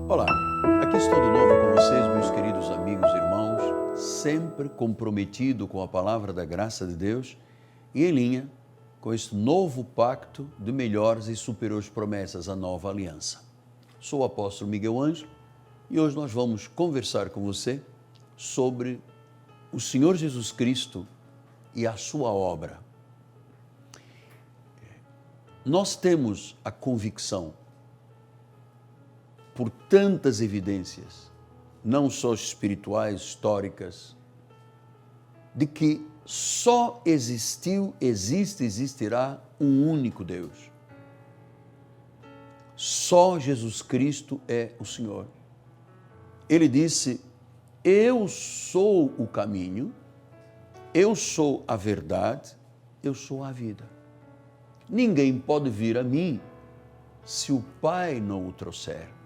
Olá, aqui estou de novo com vocês, meus queridos amigos e irmãos, sempre comprometido com a palavra da graça de Deus e em linha com este novo pacto de melhores e superiores promessas, a nova aliança. Sou o apóstolo Miguel Ângelo e hoje nós vamos conversar com você sobre o Senhor Jesus Cristo e a sua obra. Nós temos a convicção, por tantas evidências, não só espirituais, históricas, de que só existiu, existe, existirá um único Deus. Só Jesus Cristo é o Senhor. Ele disse: eu sou o caminho, eu sou a verdade, eu sou a vida. Ninguém pode vir a mim se o Pai não o trouxer.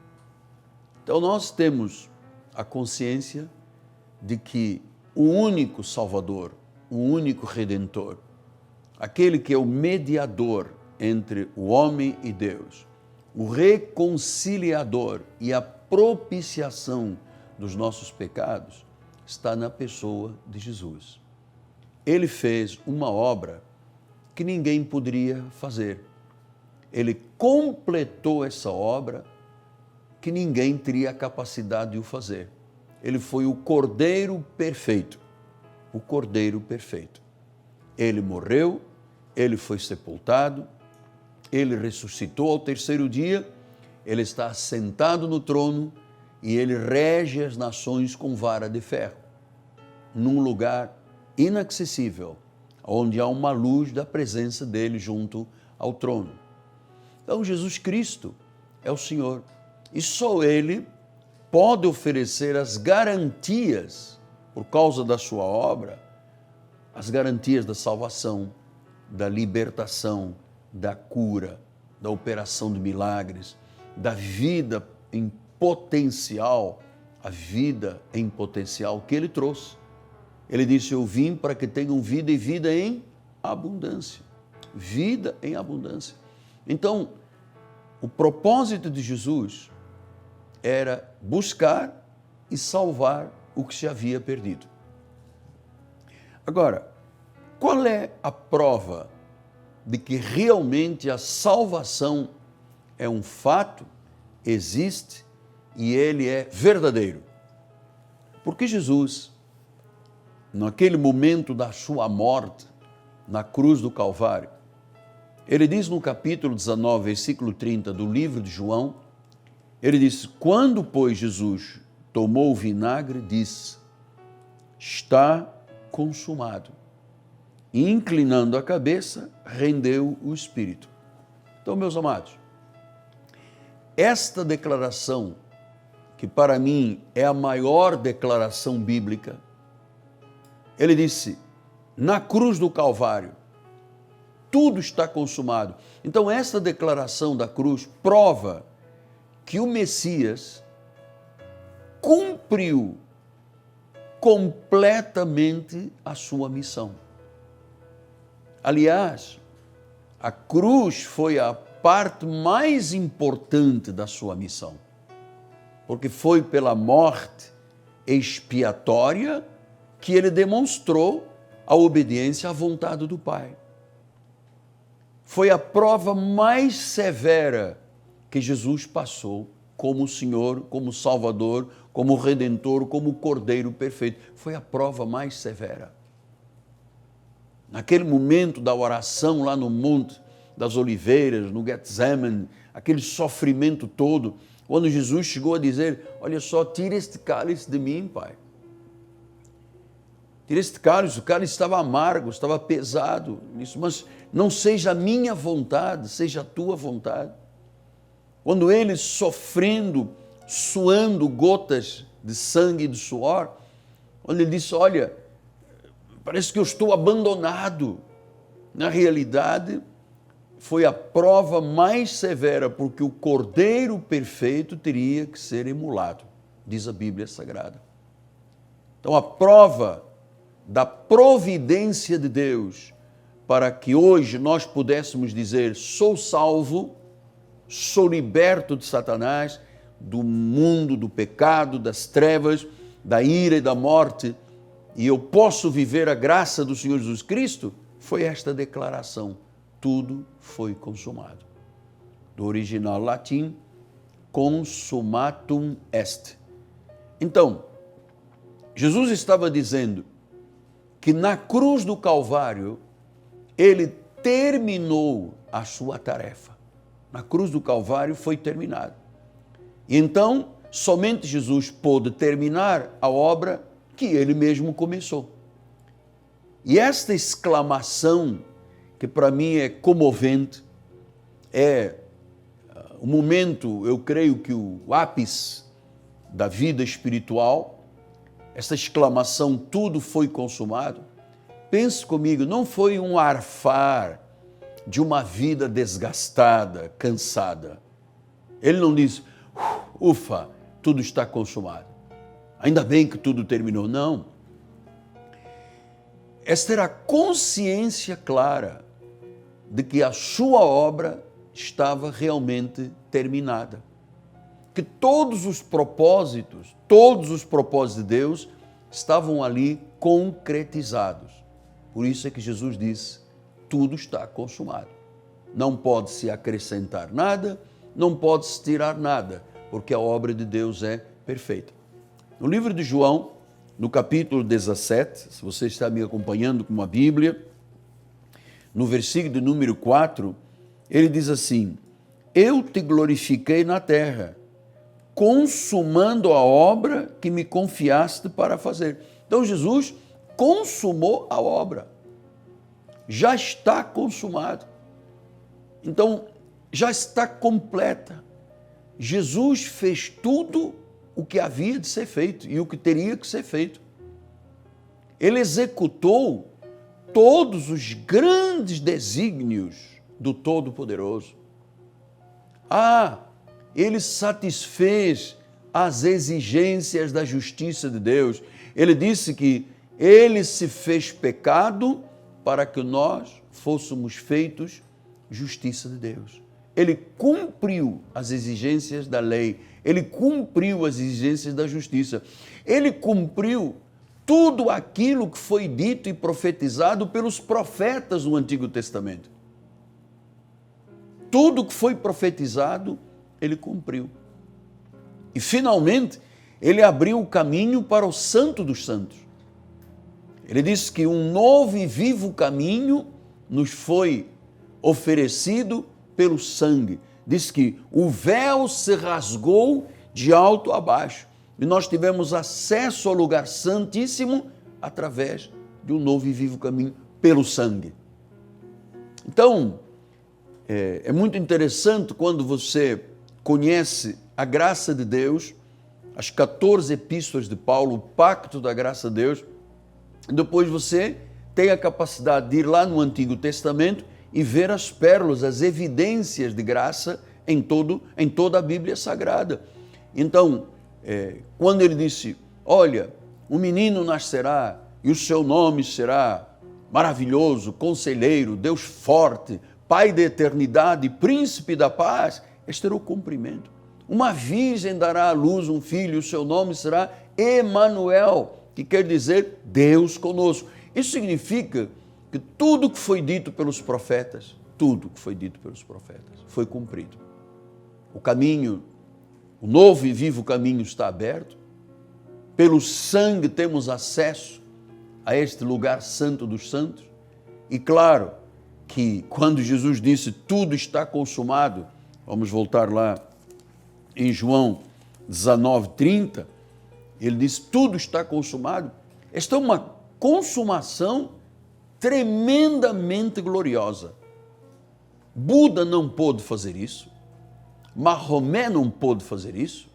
Então nós temos a consciência de que o único Salvador, o único Redentor, aquele que é o mediador entre o homem e Deus, o reconciliador e a propiciação dos nossos pecados, está na pessoa de Jesus. Ele fez uma obra que ninguém poderia fazer. Ele completou essa obra que ninguém teria a capacidade de o fazer. Ele foi o Cordeiro perfeito, o Cordeiro perfeito. Ele morreu, ele foi sepultado, ele ressuscitou ao terceiro dia, ele está assentado no trono e ele rege as nações com vara de ferro, num lugar inacessível, onde há uma luz da presença dele junto ao trono. Então Jesus Cristo é o Senhor. E só Ele pode oferecer as garantias, por causa da sua obra, as garantias da salvação, da libertação, da cura, da operação de milagres, da vida em potencial, a vida em potencial que Ele trouxe. Ele disse: eu vim para que tenham vida e vida em abundância. Vida em abundância. Então, o propósito de Jesus era buscar e salvar o que se havia perdido. Agora, qual é a prova de que realmente a salvação é um fato, existe e ele é verdadeiro? Porque Jesus, naquele momento da sua morte, na cruz do Calvário, ele diz no capítulo 19, versículo 30 do livro de João, ele disse: quando, pois, Jesus tomou o vinagre, disse: está consumado. E, inclinando a cabeça, rendeu o Espírito. Então, meus amados, esta declaração, que para mim é a maior declaração bíblica, ele disse, na cruz do Calvário, tudo está consumado. Então, esta declaração da cruz prova que o Messias cumpriu completamente a sua missão. Aliás, a cruz foi a parte mais importante da sua missão, porque foi pela morte expiatória que ele demonstrou a obediência à vontade do Pai. Foi a prova mais severa que Jesus passou como Senhor, como Salvador, como Redentor, como Cordeiro perfeito. Foi a prova mais severa. Naquele momento da oração lá no Monte das Oliveiras, no Getsemane, aquele sofrimento todo, quando Jesus chegou a dizer: olha só, tira este cálice de mim, Pai. Tira este cálice, o cálice estava amargo, estava pesado, mas não seja a minha vontade, seja a tua vontade. Quando ele sofrendo, suando gotas de sangue e de suor, quando ele disse: olha, parece que eu estou abandonado. Na realidade, foi a prova mais severa, porque o Cordeiro perfeito teria que ser imolado, diz a Bíblia Sagrada. Então, a prova da providência de Deus para que hoje nós pudéssemos dizer: sou salvo, sou liberto de Satanás, do mundo, do pecado, das trevas, da ira e da morte, e eu posso viver a graça do Senhor Jesus Cristo, foi esta declaração: tudo foi consumado. Do original latim, consumatum est. Então, Jesus estava dizendo que na cruz do Calvário, ele terminou a sua tarefa. Na cruz do Calvário foi terminado. E então, somente Jesus pôde terminar a obra que ele mesmo começou. E esta exclamação, que para mim é comovente, é o momento, eu creio que o ápice da vida espiritual, essa exclamação, tudo foi consumado. Pense comigo, não foi um arfar de uma vida desgastada, cansada. Ele não disse, ufa, tudo está consumado. Ainda bem que tudo terminou. Não. Esta era a consciência clara de que a sua obra estava realmente terminada. Que todos os propósitos de Deus estavam ali concretizados. Por isso é que Jesus disse, tudo está consumado. Não pode se acrescentar nada, não pode se tirar nada, porque a obra de Deus é perfeita. No livro de João, no capítulo 17, se você está me acompanhando com uma Bíblia, no versículo de número 4, ele diz assim, eu te glorifiquei na terra, consumando a obra que me confiaste para fazer. Então Jesus consumou a obra, já está consumado. Então, já está completa. Jesus fez tudo o que havia de ser feito e o que teria que ser feito. Ele executou todos os grandes desígnios do Todo-Poderoso. Ele satisfez as exigências da justiça de Deus. Ele disse que ele se fez pecado para que nós fôssemos feitos justiça de Deus. Ele cumpriu as exigências da lei, ele cumpriu as exigências da justiça, ele cumpriu tudo aquilo que foi dito e profetizado pelos profetas do Antigo Testamento. Tudo que foi profetizado, ele cumpriu. E finalmente, ele abriu o caminho para o Santo dos Santos. Ele disse que um novo e vivo caminho nos foi oferecido pelo sangue. Diz que o véu se rasgou de alto a baixo e nós tivemos acesso ao lugar santíssimo através de um novo e vivo caminho pelo sangue. Então, é muito interessante quando você conhece a graça de Deus, as 14 epístolas de Paulo, o pacto da graça de Deus, e depois você tem a capacidade de ir lá no Antigo Testamento e ver as pérolas, as evidências de graça em toda a Bíblia Sagrada. Então, quando ele disse, olha, um menino nascerá e o seu nome será maravilhoso, conselheiro, Deus forte, Pai da eternidade, príncipe da paz, este era o cumprimento. Uma virgem dará à luz um filho, o seu nome será Emanuel, que quer dizer Deus conosco. Isso significa que tudo que foi dito pelos profetas, foi cumprido. O caminho, o novo e vivo caminho está aberto. Pelo sangue temos acesso a este lugar santo dos santos. E claro que quando Jesus disse tudo está consumado, vamos voltar lá em João 19:30, ele disse tudo está consumado. Esta é uma consumação tremendamente gloriosa. Buda não pôde fazer isso, Maomé não pôde fazer isso,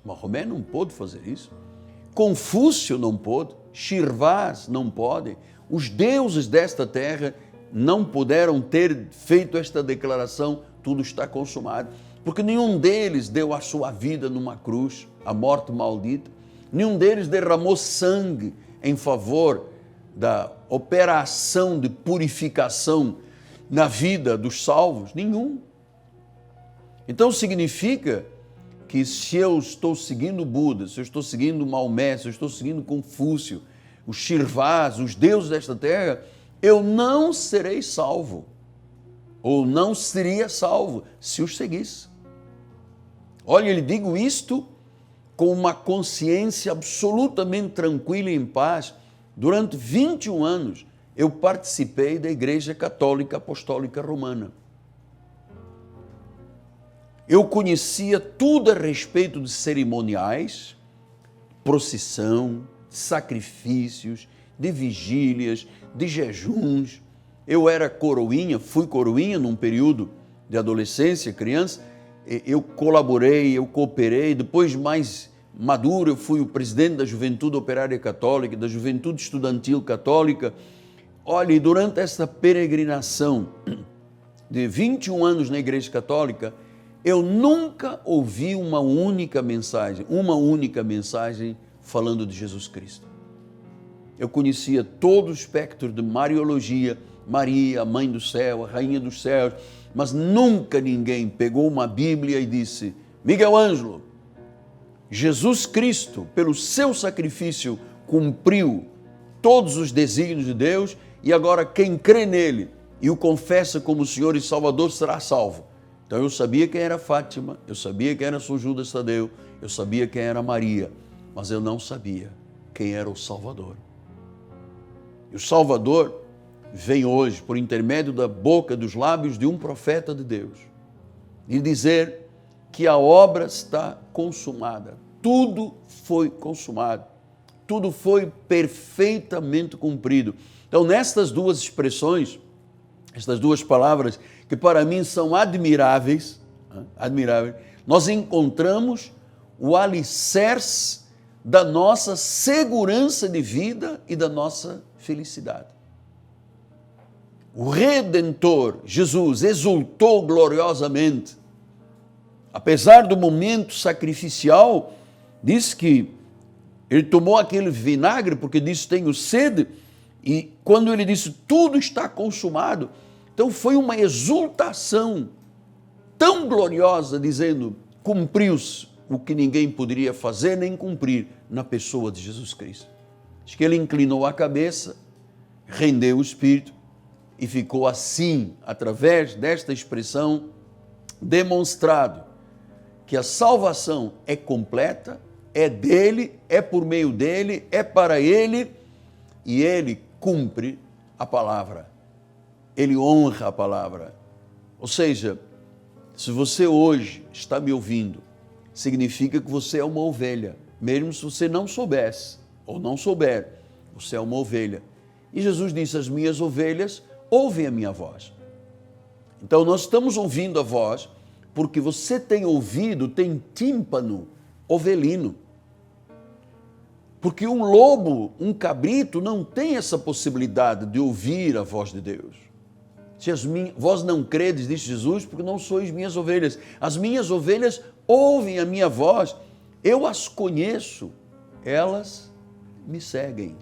Confúcio não pôde, Shirvás não pode, os deuses desta terra não puderam ter feito esta declaração, tudo está consumado, porque nenhum deles deu a sua vida numa cruz, a morte maldita, nenhum deles derramou sangue em favor da operação de purificação na vida dos salvos, nenhum. Então significa que se eu estou seguindo Buda, se eu estou seguindo Maomé, se eu estou seguindo Confúcio, os Shirvás, os deuses desta terra, eu não serei salvo, ou não seria salvo se os seguisse. Olha, eu lhe digo isto com uma consciência absolutamente tranquila e em paz. Durante 21 anos, eu participei da Igreja Católica Apostólica Romana. Eu conhecia tudo a respeito de cerimoniais, procissão, sacrifícios, de vigílias, de jejuns. Eu era coroinha, fui coroinha num período de adolescência, criança. Eu colaborei, eu cooperei. Depois, mais maduro, eu fui o presidente da Juventude Operária Católica, da Juventude Estudantil Católica. Olha, e durante essa peregrinação de 21 anos na Igreja Católica, eu nunca ouvi uma única mensagem falando de Jesus Cristo. Eu conhecia todo o espectro de Mariologia, Maria, a Mãe do Céu, a Rainha dos Céus, mas nunca ninguém pegou uma Bíblia e disse: Miguel Ângelo, Jesus Cristo, pelo seu sacrifício, cumpriu todos os desígnios de Deus e agora quem crê nele e o confessa como Senhor e Salvador será salvo. Então eu sabia quem era Fátima, eu sabia quem era São Judas Tadeu, eu sabia quem era Maria, mas eu não sabia quem era o Salvador. E o Salvador vem hoje por intermédio da boca, dos lábios de um profeta de Deus, e dizer que a obra está consumada. Tudo foi consumado. Tudo foi perfeitamente cumprido. Então, nestas duas expressões, estas duas palavras, que para mim são admiráveis, nós encontramos o alicerce da nossa segurança de vida e da nossa felicidade. O Redentor, Jesus, exultou gloriosamente. Apesar do momento sacrificial, disse que ele tomou aquele vinagre porque disse: tenho sede, e quando ele disse tudo está consumado, então foi uma exultação tão gloriosa, dizendo: cumpriu-se o que ninguém poderia fazer nem cumprir na pessoa de Jesus Cristo. Diz que ele inclinou a cabeça, rendeu o espírito e ficou assim, através desta expressão, demonstrado que a salvação é completa, é dele, é por meio dele, é para ele, e ele cumpre a palavra. Ele honra a palavra. Ou seja, se você hoje está me ouvindo, significa que você é uma ovelha, mesmo se você não soubesse ou não souber, você é uma ovelha. E Jesus disse: as minhas ovelhas ouvem a minha voz. Então nós estamos ouvindo a voz porque você tem ouvido, tem tímpano ovelino. Porque um lobo, um cabrito, não tem essa possibilidade de ouvir a voz de Deus. Se vós não credes, disse Jesus, porque não sois minhas ovelhas. As minhas ovelhas ouvem a minha voz, eu as conheço, elas me seguem.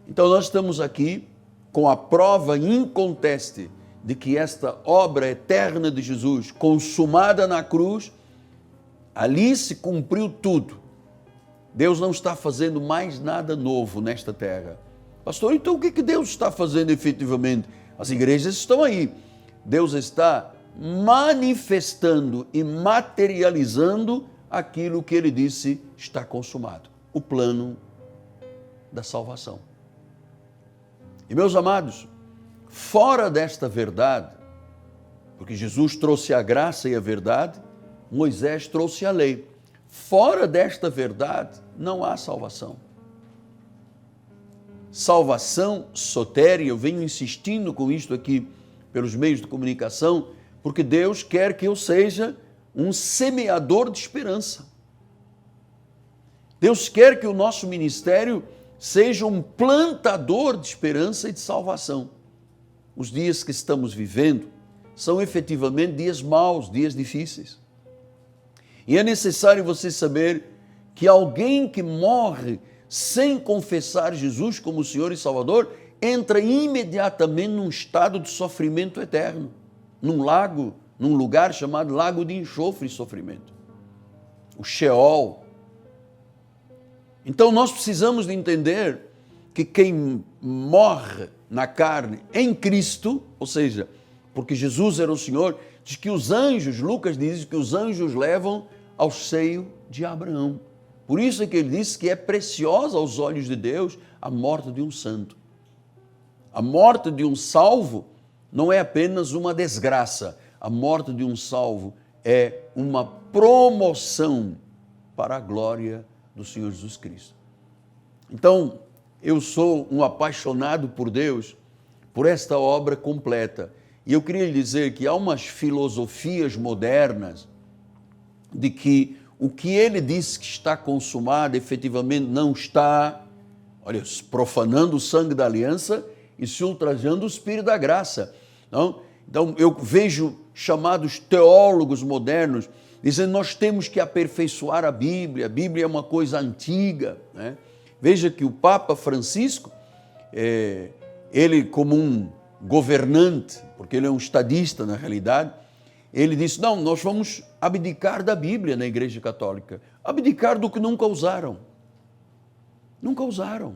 Então nós estamos aqui com a prova inconteste de que esta obra eterna de Jesus, consumada na cruz, ali se cumpriu tudo. Deus não está fazendo mais nada novo nesta terra. Pastor, então o que Deus está fazendo efetivamente? As igrejas estão aí. Deus está manifestando e materializando aquilo que ele disse está consumado. O plano da salvação. E meus amados, fora desta verdade, porque Jesus trouxe a graça e a verdade, Moisés trouxe a lei. Fora desta verdade, não há salvação. Salvação sotéria, eu venho insistindo com isto aqui pelos meios de comunicação, porque Deus quer que eu seja um semeador de esperança. Deus quer que o nosso ministério seja um plantador de esperança e de salvação. Os dias que estamos vivendo são efetivamente dias maus, dias difíceis. E é necessário você saber que alguém que morre sem confessar Jesus como Senhor e Salvador, entra imediatamente num estado de sofrimento eterno, num lago, num lugar chamado lago de enxofre e sofrimento. o Sheol. Então nós precisamos de entender que quem morre na carne em Cristo, ou seja, porque Jesus era o Senhor, diz que os anjos, Lucas diz que os anjos levam ao seio de Abraão. Por isso é que ele disse que é preciosa aos olhos de Deus a morte de um santo. A morte de um salvo não é apenas uma desgraça. A morte de um salvo é uma promoção para a glória do Senhor Jesus Cristo. Então, eu sou um apaixonado por Deus, por esta obra completa. E eu queria lhe dizer que há umas filosofias modernas de que o que ele disse que está consumado, efetivamente não está, olha, profanando o sangue da aliança e se ultrajando o Espírito da graça. Não? Então, eu vejo chamados teólogos modernos dizendo nós temos que aperfeiçoar a Bíblia é uma coisa antiga. Né? Veja que o Papa Francisco, ele como um governante, porque ele é um estadista na realidade, ele disse, não, nós vamos abdicar da Bíblia na Igreja Católica. Abdicar do que nunca usaram. Nunca usaram.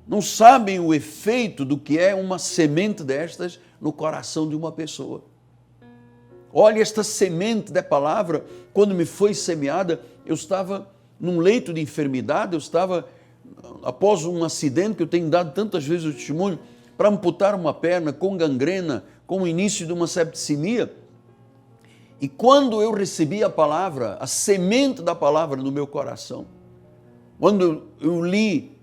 Não sabem o efeito do que é uma semente destas no coração de uma pessoa. Olha, esta semente da palavra, quando me foi semeada, eu estava num leito de enfermidade, eu estava, após um acidente que eu tenho dado tantas vezes o testemunho, para amputar uma perna com gangrena, com o início de uma septicemia. E quando eu recebi a palavra, a semente da palavra no meu coração, quando eu li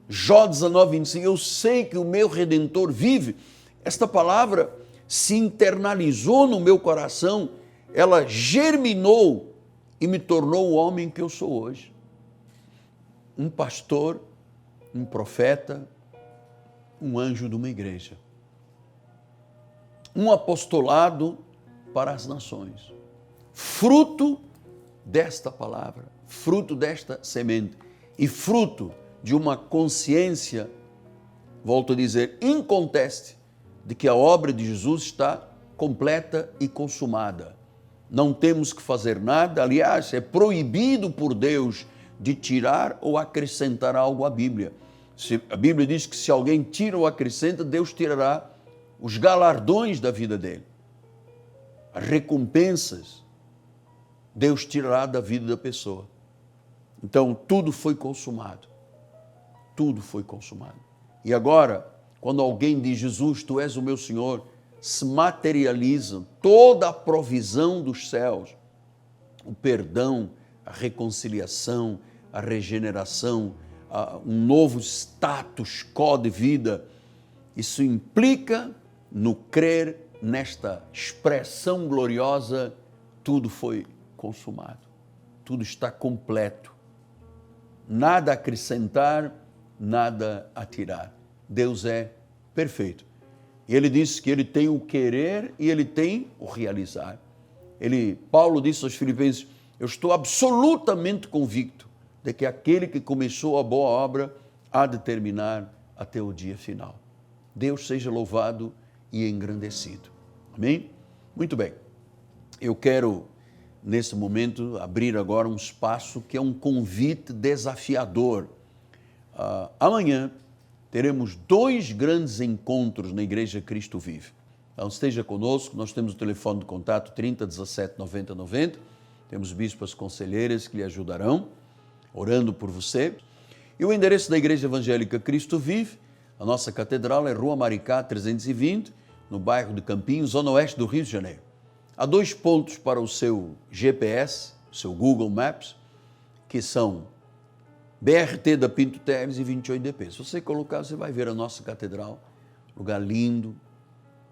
Jó 19:25, eu sei que o meu Redentor vive, esta palavra se internalizou no meu coração, ela germinou e me tornou o homem que eu sou hoje. Um pastor, um profeta, um anjo de uma igreja. Um apostolado para as nações. Fruto desta palavra, fruto desta semente e fruto de uma consciência, volto a dizer, inconteste, de que a obra de Jesus está completa e consumada. Não temos que fazer nada, aliás, é proibido por Deus de tirar ou acrescentar algo à Bíblia. A Bíblia diz que se alguém tira ou acrescenta, Deus tirará os galardões da vida dele. As recompensas, Deus tirará da vida da pessoa. Então, tudo foi consumado. Tudo foi consumado. E agora, quando alguém diz, Jesus, tu és o meu Senhor, se materializa toda a provisão dos céus, o perdão, a reconciliação, a regeneração, um novo status quo de vida. Isso implica no crer nesta expressão gloriosa, tudo foi consumado, tudo está completo, nada a acrescentar, nada a tirar. Deus é perfeito. E ele disse que ele tem o querer e ele tem o realizar. Paulo disse aos Filipenses, eu estou absolutamente convicto de que aquele que começou a boa obra há de terminar até o dia final. Deus seja louvado e engrandecido. Amém? Muito bem. Eu quero, nesse momento, abrir agora um espaço que é um convite desafiador. Amanhã teremos 2 grandes encontros na Igreja Cristo Vive. Então esteja conosco, nós temos o telefone de contato 30 17 90 90, temos bispas conselheiras que lhe ajudarão, orando por você. E o endereço da Igreja Evangélica Cristo Vive, a nossa catedral é Rua Maricá 320, no bairro de Campinhos, zona oeste do Rio de Janeiro. Há 2 pontos para o seu GPS, o seu Google Maps, que são BRT da Pinto Teles e 28DP. Se você colocar, você vai ver a nossa catedral, lugar lindo,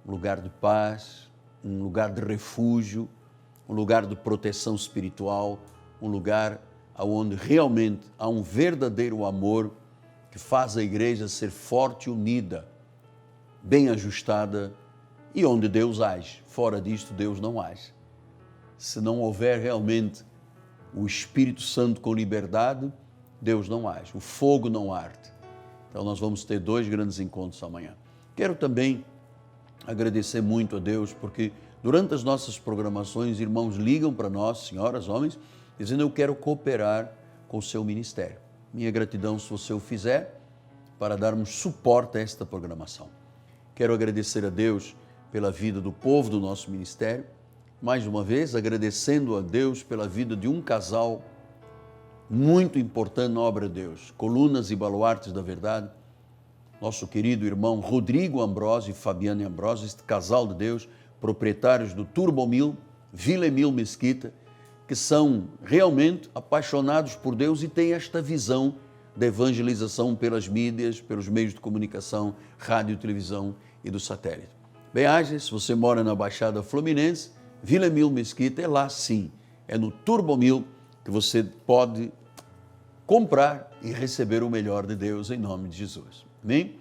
um lugar de paz, um lugar de refúgio, um lugar de proteção espiritual, um lugar onde realmente há um verdadeiro amor que faz a igreja ser forte e unida, bem ajustada e onde Deus age. Fora disto, Deus não age. Se não houver realmente o Espírito Santo com liberdade, Deus não age, o fogo não arde. Então nós vamos ter 2 grandes encontros amanhã. Quero também agradecer muito a Deus, porque durante as nossas programações, irmãos ligam para nós, senhoras, homens, dizendo: eu quero cooperar com o seu ministério. Minha gratidão se você o fizer, para darmos suporte a esta programação. Quero agradecer a Deus pela vida do povo do nosso ministério, mais uma vez agradecendo a Deus pela vida de um casal muito importante na obra de Deus, colunas e baluartes da verdade, nosso querido irmão Rodrigo Ambrosio e Fabiane Ambrosio, este casal de Deus, proprietários do Turbo Mil, Vila Emil Mesquita, que são realmente apaixonados por Deus e têm esta visão da evangelização pelas mídias, pelos meios de comunicação, rádio, televisão e do satélite. Bem-aja, se você mora na Baixada Fluminense, Vila Emil Mesquita, é lá sim, é no Turbo Mil que você pode comprar e receber o melhor de Deus em nome de Jesus. Amém?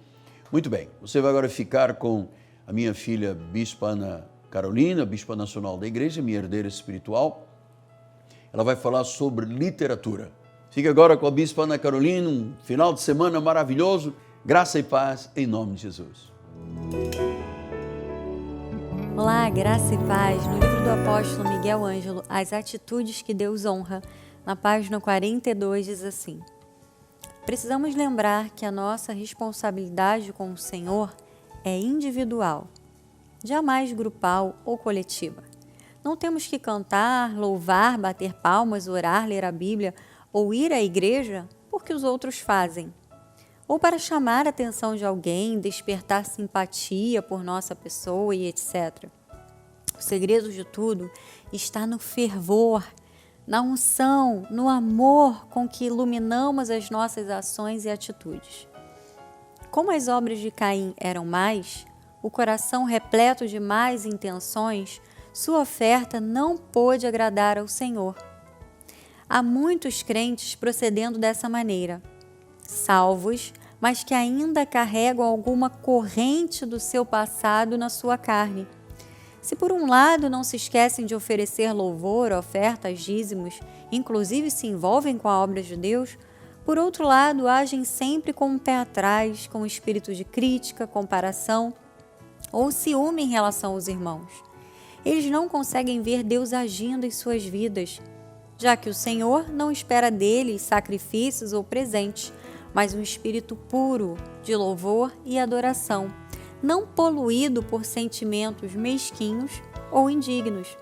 Muito bem, você vai agora ficar com a minha filha Bispa Ana Carolina, Bispa Nacional da Igreja, minha herdeira espiritual. Ela vai falar sobre literatura. Fique agora com a Bispa Ana Carolina, um final de semana maravilhoso, graça e paz em nome de Jesus. Olá, graça e paz. No livro do apóstolo Miguel Ângelo, As Atitudes que Deus Honra, na página 42, diz assim: precisamos lembrar que a nossa responsabilidade com o Senhor é individual, jamais grupal ou coletiva. Não temos que cantar, louvar, bater palmas, orar, ler a Bíblia ou ir à igreja porque os outros fazem, ou para chamar a atenção de alguém, despertar simpatia por nossa pessoa e etc. O segredo de tudo está no fervor, na unção, no amor com que iluminamos as nossas ações e atitudes. Como as obras de Caim eram más, o coração repleto de más intenções, sua oferta não pôde agradar ao Senhor. Há muitos crentes procedendo dessa maneira, salvos, mas que ainda carregam alguma corrente do seu passado na sua carne. Se por um lado não se esquecem de oferecer louvor, ofertas, dízimos, inclusive se envolvem com a obra de Deus, por outro lado agem sempre com um pé atrás, com espírito de crítica, comparação ou ciúme em relação aos irmãos. Eles não conseguem ver Deus agindo em suas vidas, já que o Senhor não espera deles sacrifícios ou presentes, mas um espírito puro de louvor e adoração, não poluído por sentimentos mesquinhos ou indignos.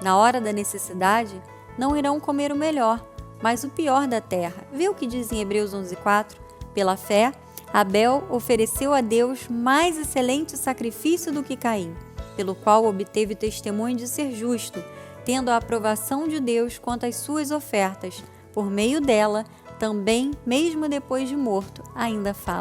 Na hora da necessidade, não irão comer o melhor, mas o pior da terra. Vê o que diz em Hebreus 11:4? Pela fé, Abel ofereceu a Deus mais excelente sacrifício do que Caim, pelo qual obteve testemunho de ser justo, tendo a aprovação de Deus quanto às suas ofertas. Por meio dela, também, mesmo depois de morto, ainda fala.